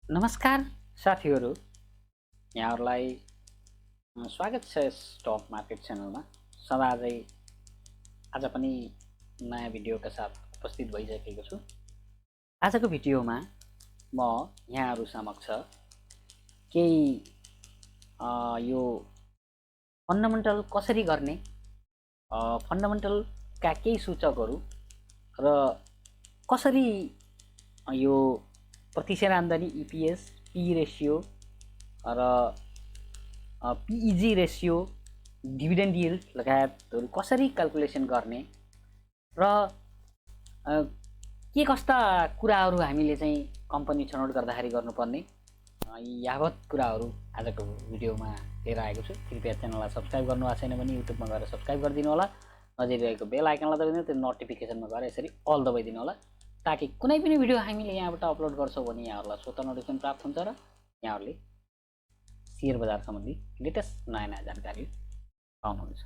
नमस्कार साथीहरू, यहाँहरूलाई स्वागत छ स्टक मार्केट च्यानलमा। सधैँ आज पनि नयाँ भिडियोका साथ उपस्थित भइसकेको छु। आजको भिडियोमा म यहाँहरू समक्ष केही यो फन्डामेन्टल कसरी गर्ने, फन्डामेन्टलका केही सूचकहरू र कसरी यो प्रतिशत आम्दानी इपिएस, पी रेसियो र पिइजी रेसियो, डिभिडेन्ड यिल्ड लगायतहरू कसरी क्याल्कुलेसन गर्ने र के कस्ता कुराहरू हामीले चाहिँ कम्पनी छनौट गर्दाखेरि गर्नुपर्ने, यावत कुराहरू आजको भिडियोमा लिएर आएको छु। कृपया च्यानललाई सब्स्क्राइब गर्नुभएको छैन भने युट्युबमा गएर सब्स्क्राइब गरिदिनु होला। नजिकै बेल आइकनलाई दबाइदिनु, त्यो नोटिफिकेसनमा गएर यसरी अल दबाइदिनु होला, ताकि कुनै पनि भिडियो हामीले यहाँबाट अपलोड गर्छौँ भने यहाँहरूलाई स्वतः नोटिफिकेसन प्राप्त हुन्छ र यहाँहरूले शेयर बजार सम्बन्धी लेटेस्ट नयाँ जानकारी पाउनुहुन्छ।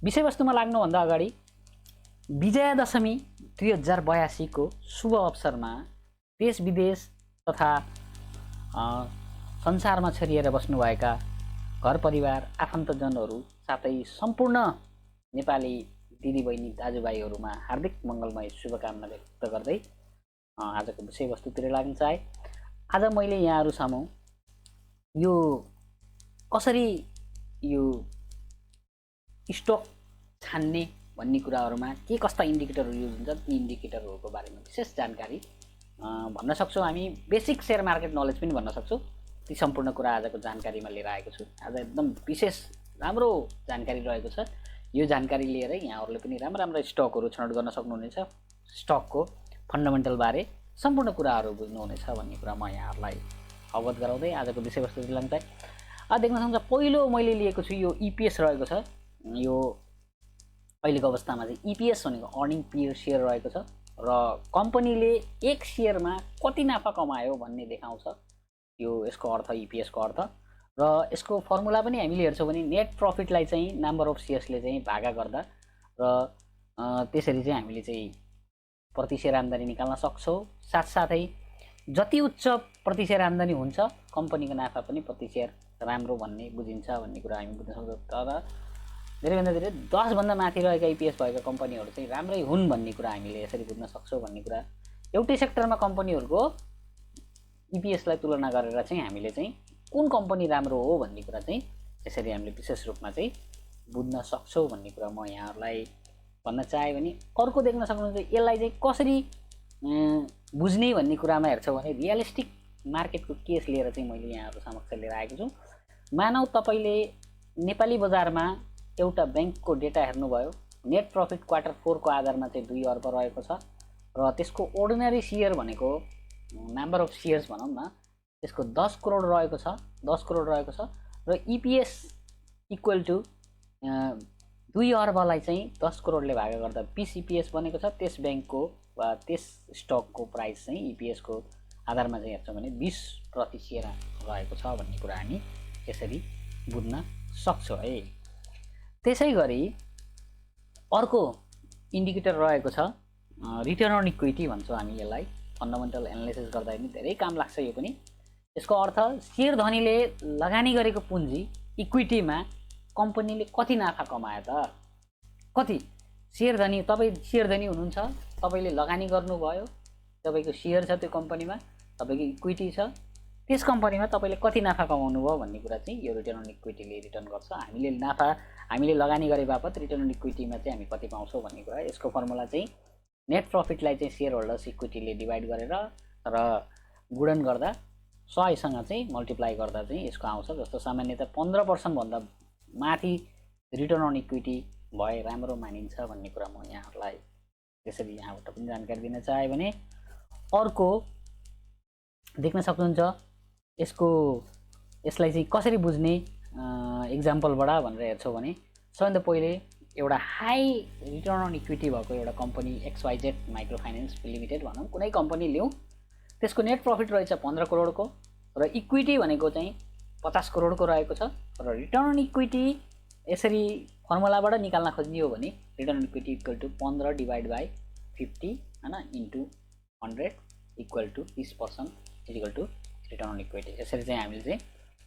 विषयवस्तुमा लाग्नुभन्दा अगाडि विजयादशमी 2082 को शुभ अवसरमा देश विदेश तथा संसारमा छरिएर बस्नुभएका घर परिवार, आफन्तजनहरू साथै सम्पूर्ण नेपाली दिदीबहिनी दाजुभाइहरूमा हार्दिक मङ्गलमय शुभकामना व्यक्त गर्दै आजको विषयवस्तुतिर लाग्न चाहे। आज मैले यहाँहरू सामु यो कसरी यो स्टक छान्ने भन्ने कुराहरूमा के कस्ता इन्डिकेटरहरू युज हुन्छ, ती इन्डिकेटरहरूको बारेमा विशेष जानकारी भन्न सक्छौँ। हामी बेसिक सेयर मार्केट नलेज पनि भन्न सक्छौँ। ती सम्पूर्ण कुरा आजको जानकारीमा लिएर आएको छु। आज एकदम विशेष राम्रो जानकारी रहेको छ। यो जानकारी लिएर यहाँहरूले पनि राम्रो राम्रो स्टकहरू छनौट गर्न सक्नुहुनेछ। स्टकको फन्डामेन्टलबारे सम्पूर्ण कुराहरू बुझ्नुहुनेछ भन्ने कुरा म यहाँहरूलाई अवगत गराउँदै आजको विषयवस्तु दिलाउन चाहे। देख्न सक्नुहुन्छ पहिलो मैले लिएको छु यो इपिएस रहेको छ। यो अहिलेको अवस्थामा चाहिँ इपिएस भनेको अर्निङ पर सेयर रहेको छ र कम्पनीले एक सेयरमा कति नाफा कमायो भन्ने देखाउँछ। यो यसको अर्थ इपिएसको अर्थ र यसको फर्मुला पनि हामीले हेर्छौँ भने नेट प्रफिटलाई चाहिँ नम्बर अफ सेयर्सले चाहिँ भागा गर्दा र त्यसरी चाहिँ हामीले चाहिँ प्रति सेयर आम्दानी निकाल्न सक्छौँ। साथसाथै जति उच्च प्रति सेयर आम्दानी हुन्छ कम्पनीको नाफा पनि प्रति सेयर राम्रो भन्ने बुझिन्छ भन्ने कुरा हामी बुझ्न सक्छौँ। तर धेरैभन्दा धेरै 10 भन्दा माथि रहेका इपिएस भएका कम्पनीहरू चाहिँ राम्रै हुन् भन्ने कुरा हामीले यसरी बुझ्न सक्छौँ भन्ने कुरा। एउटै सेक्टरमा कम्पनीहरूको इपिएसलाई तुलना गरेर चाहिँ हामीले चाहिँ कुन कम्पनी राम्रो हो भन्ने कुरा चाहिँ यसरी हामीले विशेष रूपमा चाहिँ बुझ्न सक्छौँ भन्ने कुरा म यहाँहरूलाई भन्न चाहे। भने अर्को देख्न सक्नुहुन्छ यसलाई चाहिँ कसरी बुझ्ने भन्ने कुरामा हेर्छौँ भने रियलिस्टिक मार्केटको केस लिएर चाहिँ मैले यहाँहरू समक्ष लिएर आएको छु। मानौ तपाईँले नेपाली बजारमा एउटा ब्याङ्कको डेटा हेर्नुभयो। नेट प्रफिट क्वार्टर 4 को आधारमा चाहिँ 2 अर्ब रहेको छ र त्यसको अर्डिनरी सेयर भनेको नम्बर अफ सेयर्स भनौँ न, त्यसको 10 करोड रहेको छ। 10 करोड रहेको छ र इपिएस इक्वल टु 2 अर्बलाई चाहिँ 10 करोडले भागा गर्दा 20 इपिएस बनेको छ। त्यस ब्याङ्कको वा त्यस स्टकको प्राइस चाहिँ इपिएसको आधारमा चाहिँ हेर्छौँ भने 20 प्रति सेयर रहेको छ भन्ने कुरा हामी यसरी बुझ्न सक्छौँ है। त्यसै गरी अर्को इन्डिकेटर रहेको छ रिटर्न अन इक्विटी भन्छौँ हामी यसलाई। फन्डामेन्टल एनालिसिस गर्दा पनि धेरै काम लाग्छ यो पनि। यसको अर्थ सेयर धनीले लगानी गरेको पुँजी इक्विटीमा कम्पनीले कति नाफा कमायो त। कति सेयर धनी, तपाईँ सेयर धनी हुनुहुन्छ, तपाईँले लगानी गर्नुभयो, तपाईँको सेयर छ त्यो कम्पनीमा, तपाईँको इक्विटी छ, त्यस कम्पनीमा तपाईँले कति नाफा कमाउनु भयो भन्ने कुरा चाहिँ यो रिटर्न अन इक्विटीले रिटर्न गर्छ। हामीले लगानी गरे बापत रिटर्न अन इक्विटीमा चाहिँ हामी कति पाउँछौँ भन्ने कुरा। यसको फर्मुला चाहिँ नेट प्रफिटलाई चाहिँ सेयर होल्डर्स इक्विटीले डिभाइड गरेर र गुणन गर्दा 100सँग चाहिँ मल्टिप्लाई गर्दा चाहिँ यसको आउँछ। जस्तो सामान्यतः 15% भन्दा माथि रिटर्न अन इक्विटी भए राम्रो मानिन्छ भन्ने कुरा म यहाँहरूलाई त्यसरी यहाँबाट पनि जानकारी दिन चाहे। भने अर्को देख्न सक्नुहुन्छ यसलाई चाहिँ कसरी बुझ्ने एक्जाम्पलबाट भनेर हेर्छौँ भने सबैभन्दा पहिले एउटा हाई रिटर्न अन इक्विटी भएको एउटा company XYZ micro finance limited भनौँ, कुनै कम्पनी लिउँ। त्यसको नेट प्रफिट रहेछ 15 करोडको र इक्विटी भनेको चाहिँ 50 करोडको रहेको छ र रिटर्न अन इक्विटी यसरी फर्मुलाबाट निकाल्न खोज्ने हो भने return on equity equal to 15 divide by 50 हैन into 100 equal to 30% equal to return on equity. यसरी चाहिँ हामीले चाहिँ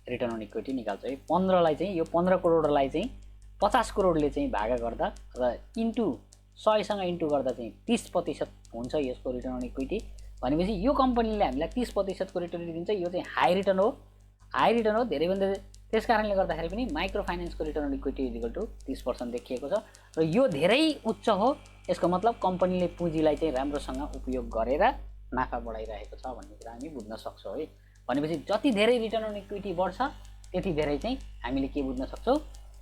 रिटर्न अन इक्विटी निकाल्छ है। 15 लाई चाहिँ यो 15 करोडलाई चाहिँ 50 करोडले चाहिँ भागा गर्दा र इन्टु 100 सँग इन्टु गर्दा चाहिँ 30% हुन्छ यसको रिटर्न अन इक्विटी। भनेपछि यो कम्पनीले हामीलाई 30% को रिटर्न दिन्छ। यो चाहिँ हाई रिटर्न हो, हाई रिटर्न हो धेरैभन्दा। त्यस कारणले गर्दाखेरि पनि माइक्रो फाइनेन्सको return on equity equal to 30% देखिएको छ र यो धेरै उच्च हो। यसको मतलब कम्पनीले पुँजीलाई चाहिँ राम्रोसँग उपयोग गरेर नाफा बढाइरहेको छ भन्ने कुरा हामी बुझ्न सक्छौँ है। भनेपछि जति धेरै रिटर्न अन इक्विटी बढ्छ त्यति धेरै चाहिँ हामीले के बुझ्न सक्छौँ,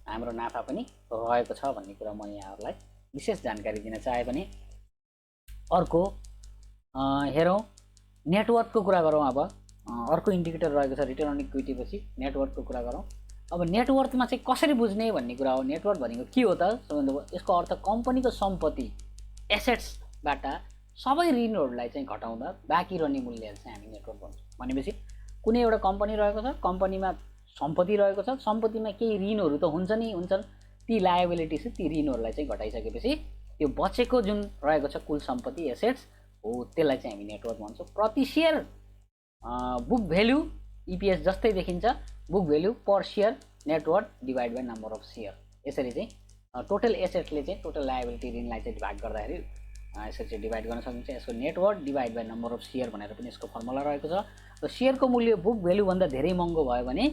हाम्रो नाफा पनि रहेको छ भन्ने कुरा म यहाँहरूलाई विशेष जानकारी दिन चाहे भने। अर्को हेरौँ, नेटवर्कको कुरा गरौँ। अब अर्को इन्डिकेटर रहेको छ रिटर्न अन इक्विटी पछि नेटवर्कको कुरा गरौँ। अब नेटवर्थमा चाहिँ कसरी बुझ्ने भन्ने कुरा हो। नेटवर्क भनेको के हो त? यसको अर्थ कम्पनीको सम्पत्ति एसेट्सबाट सबै ऋणहरूलाई चाहिँ घटाउँदा बाँकी रहने मूल्यहरू चाहिँ हामी नेटवर्क भन्छौँ। भनेपछि कुनै एउटा कम्पनी रहेको छ, कम्पनीमा सम्पत्ति रहेको छ, सम्पत्तिमा केही ऋणहरू त हुन्छ नि हुन्छन्, ती लायबिलिटिज ती ऋणहरूलाई चाहिँ घटाइसकेपछि त्यो बचेको जुन रहेको छ कुल सम्पत्ति एसेट्स हो त्यसलाई चाहिँ हामी नेटवर्क भन्छौँ। प्रति सेयर बुक भ्यालु इपिएस जस्तै देखिन्छ, book value per share network divide by number of share. यसरी चाहिँ टोटल एसेट्सले चाहिँ टोटल लायबिलिटी ऋणलाई चाहिँ भाग गर्दाखेरि यसरी चाहिँ डिभाइड गर्न सकिन्छ। यसको network divide by number of share भनेर पनि यसको फर्मुला रहेको छ। र सेयरको मूल्य बुक भ्यालुभन्दा धेरै महँगो भयो भने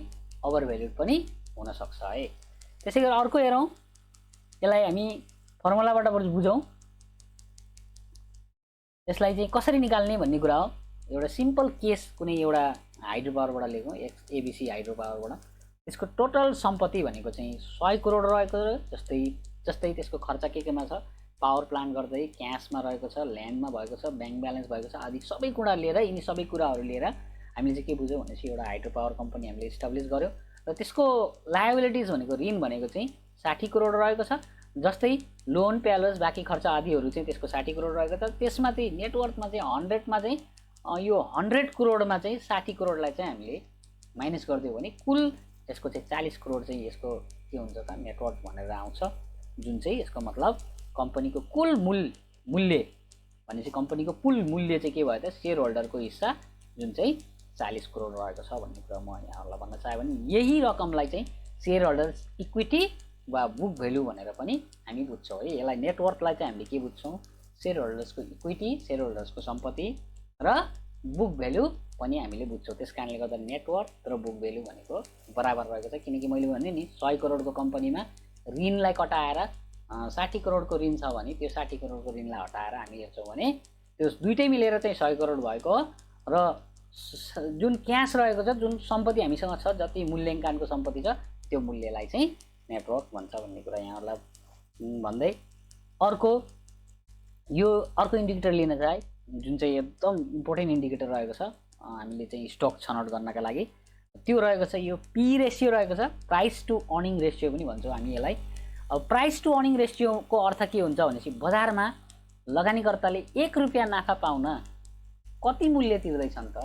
ओभर भ्यालु पनि हुनसक्छ है। त्यसै गरी अर्को हेरौँ, यसलाई हामी फर्मुलाबाट बुझौँ। यसलाई चाहिँ कसरी निकाल्ने भन्ने कुरा हो। एउटा सिम्पल केस कुनै एउटा हाइड्रो पावरबाट लिएको एबिसी हाइड्रो पावरबाट त्यसको टोटल सम्पत्ति भनेको चाहिँ 100 करोड रहेको जस्तै त्यसको खर्च केमा छ, पावर प्लान्ट गर्दै क्यासमा रहेको छ, ल्यान्डमा भएको छ, ब्याङ्क ब्यालेन्स भएको छ आदि सबै कुरा लिएर यिनी सबै कुराहरू लिएर हामीले चाहिँ के बुझ्यौँ भनेपछि एउटा हाइड्रो पावर कम्पनी हामीले इस्टाब्लिस गर्यो र त्यसको लायबिलिटिज भनेको ऋण भनेको चाहिँ 60 करोड रहेको छ। जस्तै लोन प्यालेस बाँकी खर्च आदिहरू चाहिँ त्यसको 60 करोड रहेको छ। त्यसमा चाहिँ नेटवर्थमा चाहिँ 100मा चाहिँ यो 100 करोडमा चाहिँ 60 करोडलाई चाहिँ हामीले माइनस गरिदियो भने कुल यसको चाहिँ 40 करोड चाहिँ यसको के हुन्छ त नेटवर्थ भनेर आउँछ। जुन चाहिँ यसको मतलब कम्पनीको कुल मूल्य भनेपछि कम्पनीको कुल मूल्य चाहिँ के भयो त सेयर होल्डरको हिस्सा जुन चाहिँ 40 करोड रहेको छ भन्ने कुरा म यहाँहरूलाई भन्न चाहे भने यही रकमलाई चाहिँ सेयर होल्डर इक्विटी वा बुक भ्यालु भनेर पनि हामी बुझ्छौँ है। यसलाई नेटवर्थलाई चाहिँ हामीले के बुझ्छौँ, सेयर होल्डर्सको इक्विटी, सेयर होल्डर्सको सम्पत्ति र बुक भ्यालु पनि हामीले बुझ्छौँ। त्यस कारणले गर्दा नेटवर्थ र बुक भ्यालु भनेको बराबर रहेको छ। किनकि मैले भने नि 100 करोडको कम्पनीमा ऋणलाई कटाएर 60 करोडको ऋण छ भने त्यो 60 करोडको ऋणलाई हटाएर हामी हेर्छौँ भने त्यो दुइटै मिलेर चाहिँ 100 करोड भएको र जुन क्यास रहेको छ, जुन सम्पत्ति हामीसँग छ, जति मूल्याङ्कनको सम्पत्ति छ त्यो मूल्यलाई चाहिँ नेटवर्क भन्छ भन्ने कुरा यहाँहरूलाई भन्दै अर्को इन्डिकेटर लिन चाहे जुन चाहिँ एकदम इम्पोर्टेन्ट इन्डिकेटर रहेको छ हामीले चाहिँ स्टक छनौट गर्नका लागि, त्यो रहेको छ यो पी रेसियो रहेको छ, प्राइस टु अर्निङ रेसियो पनि भन्छौँ हामी यसलाई। अब प्राइस टु अर्निङ रेसियोको अर्थ के हुन्छ भनेपछि बजारमा लगानीकर्ताले 1 रुपियाँ नाफा पाउन कति मूल्य तिर्दैछन् त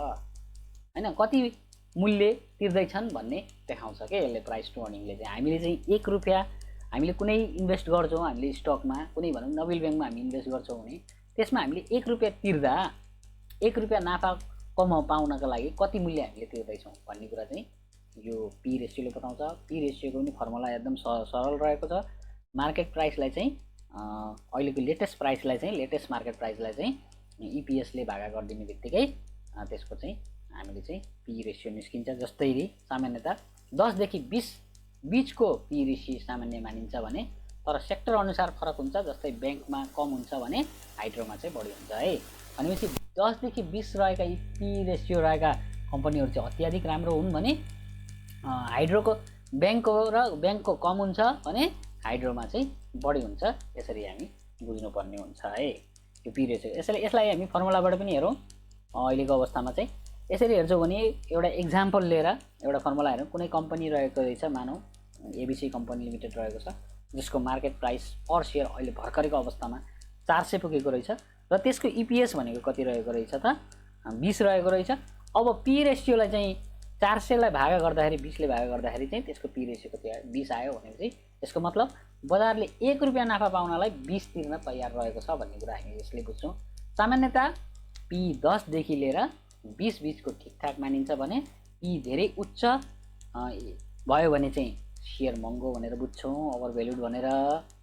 हैन, कति मूल्य तिर्दैछन् भन्ने देखाउँछ के यसले। प्राइस टु अर्निङले चाहिँ हामीले चाहिँ 1 रुपियाँ हामीले कुनै इन्भेस्ट गर्छौँ, हामीले स्टकमा कुनै भनौँ नबिल ब्याङ्कमा हामी इन्भेस्ट गर्छौँ भने त्यसमा हामीले 1 रुपियाँ तिर्दा 1 रुपियाँ नाफा पाउनका लागि कति मूल्य हामीले तिर्दैछौँ भन्ने कुरा चाहिँ यो पी रेसियोले बताउँछ। पी रेसियोको पनि फर्मुला एकदम सरल रहेको छ। मार्केट प्राइसलाई चाहिँ अहिलेको लेटेस्ट प्राइसलाई चाहिँ लेटेस्ट मार्केट प्राइसलाई चाहिँ इपिएसले भागा गरिदिने बित्तिकै त्यसको चाहिँ हामीले चाहिँ पी रेसियो निस्किन्छ। जस्तै सामान्यतः 10 देखि 20 बीचको पी रेसियो सामान्य मानिन्छ भने तर सेक्टर अनुसार फरक हुन्छ। जस्तै ब्याङ्कमा कम हुन्छ भने हाइड्रोमा चाहिँ बढी हुन्छ है। भनेपछि 10 देखि 20 रहेका पी रेसियो रहेका कम्पनीहरू चाहिँ अत्याधिक राम्रो हुन् भने हाइड्रोको ब्याङ्कको कम हुन्छ भने हाइड्रोमा चाहिँ बढी हुन्छ। यसरी हामी बुझ्नुपर्ने हुन्छ है यो पी रेसियो। यसलाई हामी फर्मुलाबाट पनि हेरौँ। अहिलेको अवस्थामा चाहिँ यसरी हेर्छौँ भने एउटा एक्जाम्पल लिएर एउटा फर्मुला हेरौँ। कुनै कम्पनी रहेको रहेछ, मानौँ एबिसी कम्पनी लिमिटेड रहेको छ, जसको मार्केट प्राइस पर सेयर अहिले भर्खरको अवस्थामा 400 पुगेको रहेछ र त्यसको इपिएस भनेको कति रहेको रहेछ त 20 रहेको रहेछ। अब पी रेसियोलाई चाहिँ 400लाई भागा गर्दाखेरि 20ले भागा गर्दाखेरि चाहिँ त्यसको पी रेसियो कति आयो 20 आयो भनेपछि यसको मतलब बजारले 1 रुपियाँ नाफा पाउनलाई 20 तिर्न तयार रहेको छ भन्ने कुरा हामी यसले बुझ्छौँ। सामान्यतः पी 10 देखि लिएर 20-20 को ठिकठाक मानिन्छ भने पी धेरै उच्च भयो भने चाहिँ सेयर महँगो भनेर बुझ्छौँ, ओभर भ्यालुड भनेर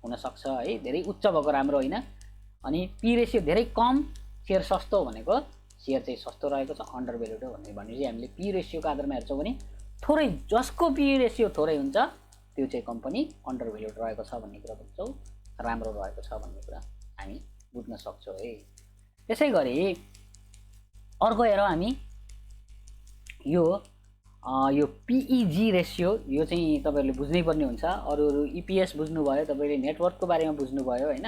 हुनसक्छ है। धेरै उच्च भएको राम्रो होइन। अनि पी रेसियो धेरै कम, सेयर सस्तो भनेको सेयर चाहिँ सस्तो रहेको छ, अन्डर भ्यालुड हो भनेपछि हामीले पी रेसियोको आधारमा हेर्छौँ भने थोरै, जसको पी रेसियो थोरै हुन्छ त्यो चाहिँ कम्पनी अन्डर भ्यालुड रहेको छ भन्ने कुरा बुझ्छौँ, राम्रो रहेको छ भन्ने कुरा हामी बुझ्न सक्छौँ है। त्यसै गरी अर्को हेरौँ हामी, यो पिइजी रेसियो, यो चाहिँ तपाईँहरूले बुझ्नै पर्ने हुन्छ। अरू इपिएस बुझ्नुभयो, तपाईँले नेटवर्कको बारेमा बुझ्नुभयो होइन,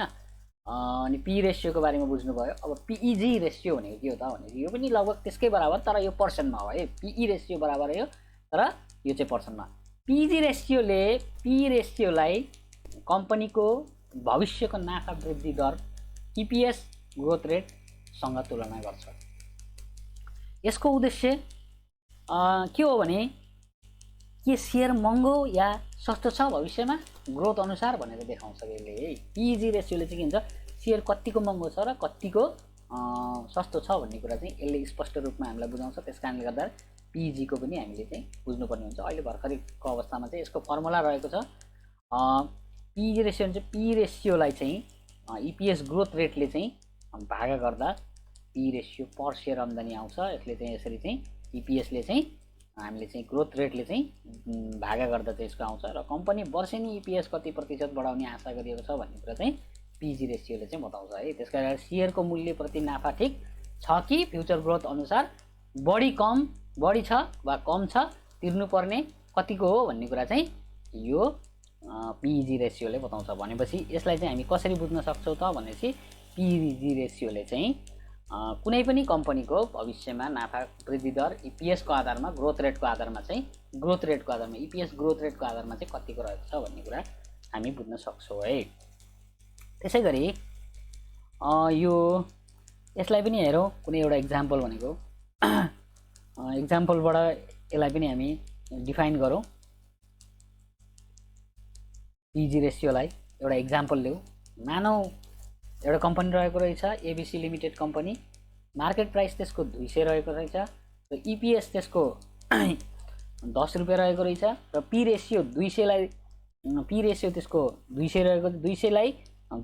अनि पी रेसियोको बारेमा बुझ्नुभयो। अब पिइजी रेसियो भनेको के हो त भनेपछि यो पनि लगभग त्यसकै बराबर, तर यो पर्सेन्टमा हो है। पिई रेसियो बराबर हो तर यो चाहिँ पर्सेन्टमा। पिइजी रेसियोले पी रेसियोलाई कम्पनीको भविष्यको नाफा वृद्धि दर इपिएस ग्रोथ रेटसँग तुलना गर्छ। यसको उद्देश्य के हो भने के सेयर महँगो या सस्तो छ भविष्यमा ग्रोथ अनुसार भनेर देखाउँछ यसले है। पिइजी रेसियोले चाहिँ के हुन्छ, सेयर कतिको महँगो छ र कतिको सस्तो छ भन्ने कुरा चाहिँ यसले स्पष्ट रूपमा हामीलाई बुझाउँछ। त्यस कारणले गर्दा पिइजीको पनि हामीले चाहिँ बुझ्नुपर्ने हुन्छ। अहिले भर्खरको अवस्थामा चाहिँ यसको फर्मुला रहेको छ। पिइजी रेसियो चाहिँ पी रेसियोलाई चाहिँ इपिएस ग्रोथ रेटले चाहिँ भागा गर्दा पी रेसियो पर सेयर आम्दानी आउँछ। यसले चाहिँ यसरी चाहिँ इपिएसले चाहिँ हामीले चाहिँ ग्रोथ रेटले चाहिँ भागा गर्दा चाहिँ यसको आउँछ र कम्पनी वर्षेनी इपिएस कति प्रतिशत बढाउने आशा गरिएको छ भन्ने कुरा चाहिँ पिजी रेसियोले चाहिँ बताउँछ है। त्यसकारण सेयरको मूल्य प्रति नाफा ठिक छ कि फ्युचर ग्रोथ अनुसार बढी छ वा कम छ, तिर्नुपर्ने कतिको हो भन्ने कुरा चाहिँ यो पिजी रेसियोले बताउँछ। भनेपछि यसलाई चाहिँ हामी कसरी बुझ्न सक्छौँ त भनेपछि पिजी रेसियोले चाहिँ कुनै पनि कम्पनीको भविष्यमा नाफा वृद्धि दर इपिएसको आधारमा, ग्रोथ रेटको आधारमा चाहिँ इपिएस ग्रोथ रेटको आधारमा चाहिँ कतिको रहेको छ भन्ने कुरा हामी बुझ्न सक्छौँ है। त्यसै गरी यसलाई पनि हेरौँ, कुनै एउटा इक्जाम्पल भनेको इक्जाम्पलबाट यसलाई पनि हामी डिफाइन गरौँ। पिजी रेसियोलाई एउटा इक्जाम्पल लिऊ। मानौ एउटा कम्पनी रहेको रहेछ, ABC limited company, market price त्यसको 200 रहेको रहेछ र इपिएस त्यसको 10 रुपियाँ रहेको रहेछ र पी रेसियो त्यसको 200 रहेको, 200लाई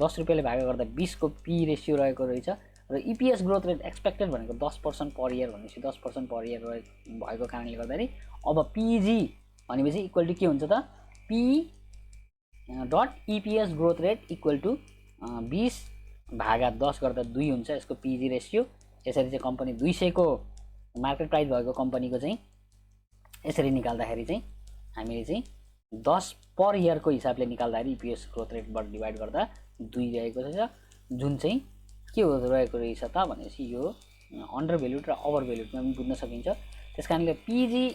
10 रुपियाँले भागा गर्दा 20 को पी रेसियो रहेको रहेछ र इपिएस ग्रोथ रेट एक्सपेक्टेड भनेको 10% पर इयर भनेपछि 10% पर इयर भएको कारणले गर्दाखेरि अब पिजी भनेपछि इक्वल टु के हुन्छ त, P dot EPS growth rate equal to 20 भागा 10 गर्दा 2 हुन्छ यसको पिजी रेसियो। यसरी चाहिँ कम्पनी 200 को मार्केट प्राइस भएको कम्पनीको चाहिँ यसरी निकाल्दाखेरि चाहिँ हामीले चाहिँ 10 पर इयरको हिसाबले निकाल्दाखेरि इपिएस ग्रोथ रेटबाट डिभाइड गर्दा 2 रहेको छ, जुन चाहिँ के हो रहेको रहेछ त भनेपछि यो अन्डर भ्यालुड र ओभर भ्यालुडमा पनि बुझ्न सकिन्छ। त्यस कारणले पिजी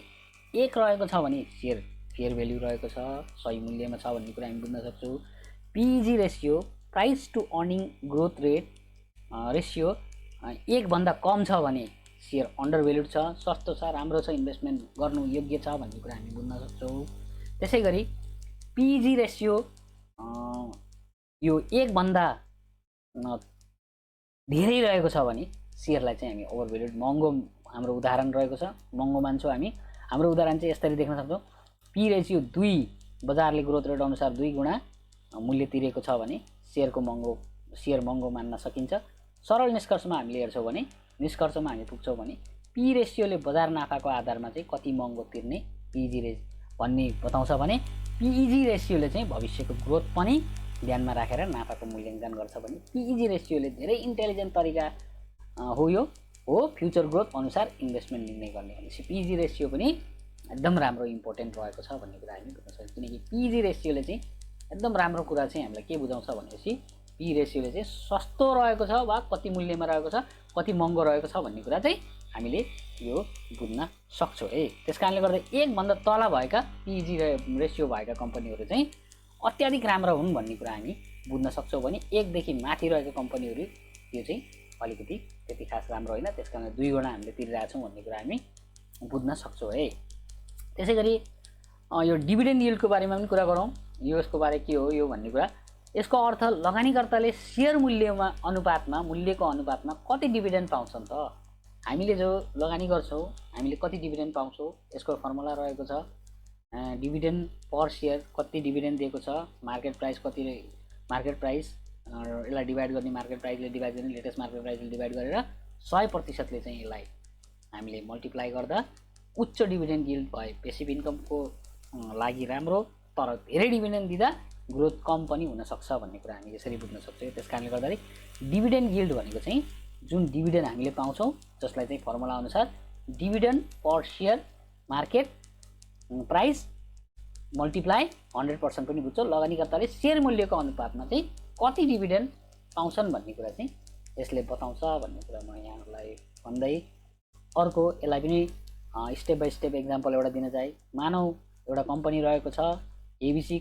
1 रहेको छ भने सेयर फेयर भ्यालु रहेको छ, सही मूल्यमा छ भन्ने कुरा हामी बुझ्न सक्छौँ। PEG ratio price to earning growth rate ratio 1 भन्दा कम छ भने सेयर अन्डर भ्यालुड छ, सस्तो छ, राम्रो छ, इन्भेस्टमेन्ट गर्नु योग्य छ भन्ने कुरा हामी बुझ्न सक्छौँ। त्यसै गरी पिजी रेसियो यो 1 भन्दा धेरै रहेको छ भने सेयरलाई चाहिँ हामी ओभर भ्यालुड, महँगो, हाम्रो उदाहरण रहेको छ, महँगो मान्छौँ हामी। हाम्रो उदाहरण चाहिँ यसरी देख्न सक्छौँ, पी रेसियो 2, बजारले ग्रोथ रेट अनुसार 2 गुणा मूल्य तिरेको छ भने सेयर महँगो मान्न सकिन्छ। सरल निष्कर्षमा हामीले हेर्छौँ भने, निष्कर्षमा हामी पुग्छौँ भने पी रेसियोले बजार नाफाको आधारमा चाहिँ कति महँगो तिर्ने पिजी रेस भन्ने बताउँछ भने पिइजी रेसियोले चाहिँ भविष्यको ग्रोथ पनि ध्यानमा राखेर नाफाको मूल्याङ्कन गर्छ भने पिइजी रेसियोले धेरै इन्टेलिजेन्ट तरिका हो फ्युचर ग्रोथ अनुसार इन्भेस्टमेन्ट निर्णय गर्ने। भनेपछि पिइजी रेसियो पनि एकदम राम्रो इम्पोर्टेन्ट रहेको छ भन्ने कुरा हामी बुझ्न सक्छौँ। किनकि पिइजी रेसियोले चाहिँ एकदम राम्रो कुरा चाहिँ हामीलाई के बुझाउँछ भनेपछि पी रेसियोले चाहिँ सस्तो रहेको छ वा कति मूल्यमा रहेको छ, कति महँगो रहेको छ भन्ने कुरा चाहिँ हामीले यो बुझ्न सक्छौँ है। त्यसकारणले गर्दा 1 भन्दा तल भएका पिइजी रेसियो भएका कम्पनीहरू चाहिँ अत्याधिक राम्रो हुन् भन्ने कुरा हामी बुझ्न सक्छौँ भने 1 देखि माथि रहेको कम्पनीहरू यो चाहिँ अलिकति त्यति खास राम्रो होइन, त्यसकारण 2 गुणा हामीले तिरिरहेछौँ भन्ने कुरा हामी बुझ्न सक्छौँ है। त्यसै गरी यो डिभिडेन्ड यिल्डको बारेमा पनि कुरा गरौँ। यसको बारे के हो यो भन्ने कुरा, यसको अर्थ लगानीकर्ताले सेयर मूल्यको अनुपातमा कति डिभिडेन्ड पाउँछन् त हामीले जो लगानी गर्छौँ हामीले कति डिभिडेन्ड पाउँछौँ यसको फर्मुला रहेको छ। डिभिडेन्ड पर सेयर कति डिभिडेन्ड दिएको छ, मार्केट प्राइस कति, मार्केट प्राइस यसलाई डिभाइड गर्ने, मार्केट प्राइसले डिभाइड गर्ने, लेटेस्ट मार्केट प्राइसले डिभाइड गरेर 100%ले चाहिँ यसलाई हामीले मल्टिप्लाई गर्दा उच्च डिभिडेन्ड यिल्ड भए पेसिभ इन्कमको लागि राम्रो, तर धेरै डिभिडेन्ड दिँदा ग्रोथ कम पनि हुनसक्छ भन्ने कुरा हामी यसरी बुझ्न सक्छौँ। त्यस कारणले गर्दाखेरि डिभिडेन्ड यिल्ड भनेको चाहिँ जुन डिभिडेन्ड हामीले पाउँछौँ जसलाई चाहिँ फर्मुला अनुसार dividend per share market price multiply 100% पनि बुझ्छौँ। लगानीकर्ताले सेयर मूल्यको अनुपातमा चाहिँ कति डिभिडेन्ड पाउँछन् भन्ने कुरा चाहिँ यसले बताउँछ भन्ने कुरा म यहाँहरूलाई भन्दै अर्को यसलाई पनि स्टेप बाई स्टेप एक्जाम्पल एउटा दिन चाहे, मानौ एउटा कम्पनी रहेको छ ABC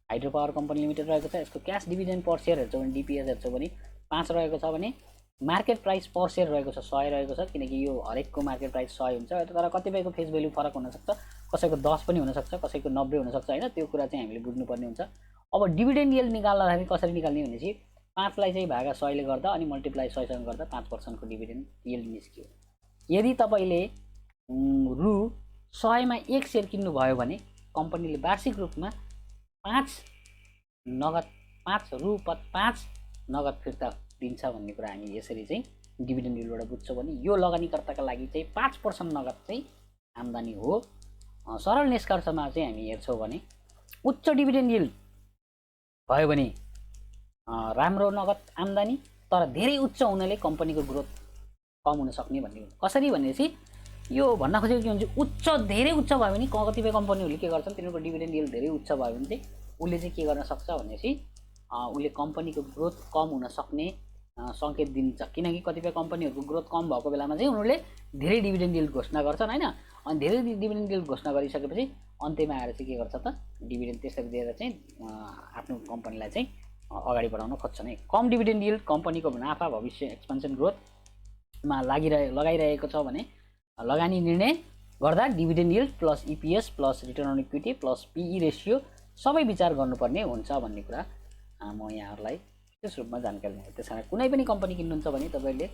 hydro power company limited रहेको छ, यसको क्यास डिभिडेन्ड पर सेयर हेर्छौँ भने डिपिएस हेर्छौँ भने 5 रहेको छ भने मार्केट प्राइस पर सेयर रहेको छ 100 रहेको छ, किनकि यो हरेकको मार्केट प्राइस 100 हुन्छ। तर कतिपयको फेस भ्यालु फरक हुनसक्छ, कसैको 10 पनि हुनसक्छ, कसैको 90 हुनसक्छ होइन, त्यो कुरा चाहिँ हामीले बुझ्नुपर्ने हुन्छ। अब डिभिडेन्ड यिल्ड निकाल्दाखेरि कसरी निकाल्ने भनेपछि 5 लाई चाहिँ भागा 100 ले गर्दा अनि मल्टिप्लाई 100 सँग गर्दा 5% को डिभिडेन्ड यिल्ड निस्क्यो। यदि तपाईले रु 100 मा 1 सेयर किन्नु भयो भने कम्पनीले वार्षिक रूपमा 5 नगद 5 रु 5 नगद फिर्ता दिन्छ भन्ने कुरा हामी यसरी चाहिँ डिभिडेन्ड यिल्डबाट बुझ्छौँ भने यो लगानीकर्ताका लागि चाहिँ 5% नगद चाहिँ आम्दानी हो। सरल निष्कर्षमा चाहिँ हामी हेर्छौँ भने उच्च डिभिडेन्ड यिल्ड भयो भने राम्रो नगद आम्दानी, तर धेरै उच्च हुनाले कम्पनीको ग्रोथ कम हुन सक्ने भन्ने हो। कसरी भनेपछि यो भन्न खोजेको के हुन्छ, उच्च धेरै उच्च भयो भने कतिपय कम्पनीहरूले के गर्छन्, तिनीहरूको डिभिडेन्ड यिल्ड धेरै उच्च भयो भने चाहिँ उसले चाहिँ के गर्न सक्छ भनेपछि उसले कम्पनीको ग्रोथ कम हुन सक्ने संकेत दिन्छ। किनकि कतिपय कम्पनीहरूको ग्रोथ कम भएको बेलामा चाहिँ उनीहरूले धेरै डिभिडेन्ड यिल्ड घोषणा गर्छन् होइन। अनि धेरै डिभिडेन्ड यिल्ड घोषणा गरिसकेपछि अन्त्यमा आएर चाहिँ के गर्छ त, डिभिडेन्ड त्यसरी दिएर चाहिँ आफ्नो कम्पनीलाई चाहिँ अगाडि बढाउन खोज्छन् है। कम डिभिडेन्ड यिल्ड कम्पनीको नाफा भविष्य एक्सपेन्सन ग्रोथमा लगाइरहेको छ भने लगानी निर्णय गर्दा dividend yield plus EPS plus return on equity plus PE ratio सबै विचार गर्नुपर्ने हुन्छ भन्ने कुरा म यहाँहरूलाई विशेष रूपमा जानकारी दिन्छु। त्यसकारण कुनै पनि कम्पनी किन्नुहुन्छ भने तपाईले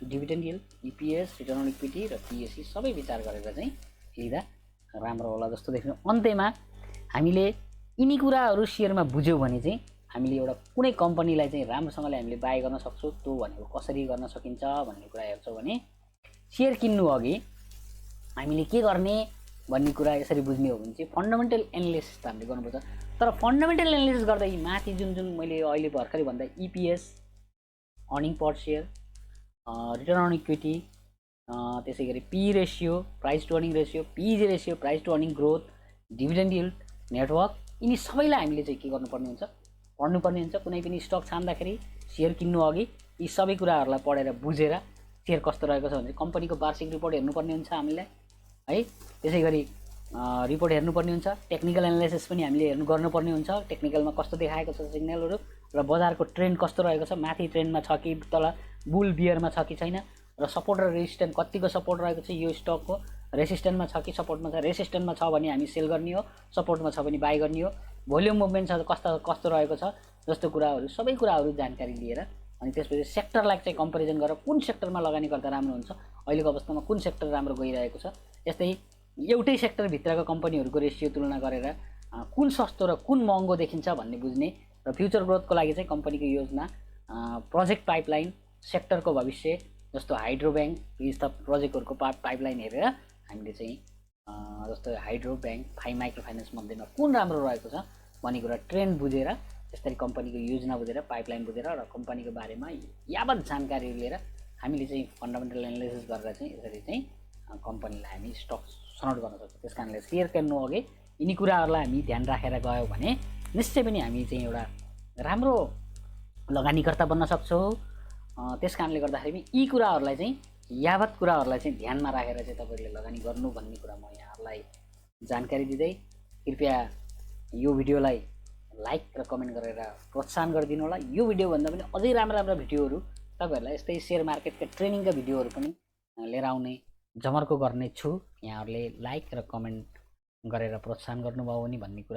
dividend yield, EPS, return on equity र पिएससी सबै विचार गरेर चाहिँ लिँदा राम्रो होला जस्तो देख्नु। अन्त्यमा हामीले यिनी कुराहरू सेयरमा बुझ्यौँ भने चाहिँ हामीले एउटा कुनै कम्पनीलाई चाहिँ राम्रोसँगले हामीले बाई गर्न सक्छौँ। त्यो भनेको कसरी गर्न सकिन्छ भन्ने कुरा हेर्छौँ भने सेयर किन्नु अघि हामीले के गर्ने भन्ने कुरा यसरी बुझ्ने हो भने चाहिँ फन्डामेन्टल एनालिसिस हामीले गर्नुपर्छ। तर फन्डामेन्टल एनालिसिस गर्दा यी माथि जुन मैले अहिले भर्खरै भन्दा EPS, earning per share, return on equity, त्यसै गरी P ratio, price to earning ratio, PEG ratio, price to earning growth, dividend yield, network, यिनी सबैलाई हामीले चाहिँ के गर्नुपर्ने हुन्छ, पढ्नुपर्ने हुन्छ। कुनै पनि स्टक छान्दाखेरि सेयर किन्नु अघि यी सबै कुराहरूलाई पढेर बुझेर सेयर कस्तो रहेको छ भने कम्पनीको वार्षिक रिपोर्ट हेर्नुपर्ने हुन्छ हामीलाई है। त्यसै गरी रिपोर्ट हेर्नुपर्ने हुन्छ। टेक्निकल एनालाइसिस पनि हामीले गर्नुपर्ने हुन्छ, टेक्निकलमा कस्तो देखाएको छ सिग्नलहरू र बजारको ट्रेन्ड कस्तो रहेको छ, माथि ट्रेन्डमा छ कि तल बुल बियरमा छ कि छैन, र सपोर्ट र रेजिस्टेन्स कतिको सपोर्ट रहेको छ यो स्टकको, रेसिस्टेन्समा छ कि सपोर्टमा छ, रेसिस्टेन्समा छ भने हामी सेल गर्ने हो, सपोर्टमा छ भने बाई गर्ने हो, भोल्युम मुभमेन्ट छ कस्तो रहेको छ जस्तो कुराहरू सबै कुराहरू जानकारी लिएर अनि त्यसपछि सेक्टरलाई चाहिँ कम्पेरिजन गरेर कुन सेक्टरमा लगानी गर्दा राम्रो हुन्छ, अहिलेको अवस्थामा कुन सेक्टर राम्रो गइरहेको छ, यस्तै एउटै सेक्टरभित्रका कम्पनीहरूको रेसियो तुलना गरेर कुन सस्तो र कुन महँगो देखिन्छ भन्ने बुझ्ने र फ्युचर ग्रोथको लागि चाहिँ कम्पनीको योजना, प्रोजेक्ट पाइपलाइन, सेक्टरको भविष्य जस्तो हाइड्रो ब्याङ्क यस्ता प्रोजेक्टहरूको पाइपलाइन हेरेर हामीले चाहिँ जस्तो हाइड्रो ब्याङ्क, माइक्रो फाइनेन्स मध्येमा कुन राम्रो रहेको छ भन्ने कुरा ट्रेन्ड बुझेर त्यसरी कम्पनीको योजना बुझेर पाइपलाइन बुझेर र कम्पनीको बारेमा यावत जानकारी लिएर हामीले चाहिँ फन्डामेन्टल एनालिसिस गरेर चाहिँ यसरी चाहिँ कम्पनीलाई हामी स्टक छनौट गर्न सक्छौँ। त्यस कारणले सेयर किन्नु अघि यिनी कुराहरूलाई हामी ध्यान राखेर गयौँ भने निश्चय पनि हामी चाहिँ एउटा राम्रो लगानीकर्ता बन्न सक्छौँ। त्यस कारणले गर्दाखेरि यी कुराहरूलाई चाहिँ यावत कुराहरूलाई चाहिँ ध्यानमा राखेर चाहिँ तपाईँले लगानी गर्नु भन्ने कुरा म यहाँहरूलाई जानकारी दिँदै कृपया यो भिडियोलाई लाइक र कमेन्ट गरेर प्रोत्साहन गरिदिनु होला। यो भिडियोभन्दा पनि अझै राम्रा भिडियोहरू तपाईँहरूलाई यस्तै सेयर मार्केटका ट्रेनिङका भिडियोहरू पनि लिएर आउने जमर्को गर्ने छु। यहाँहरूले लाइक र कमेन्ट गरेर प्रोत्साहन गर्नुभयो भने भन्ने कुरा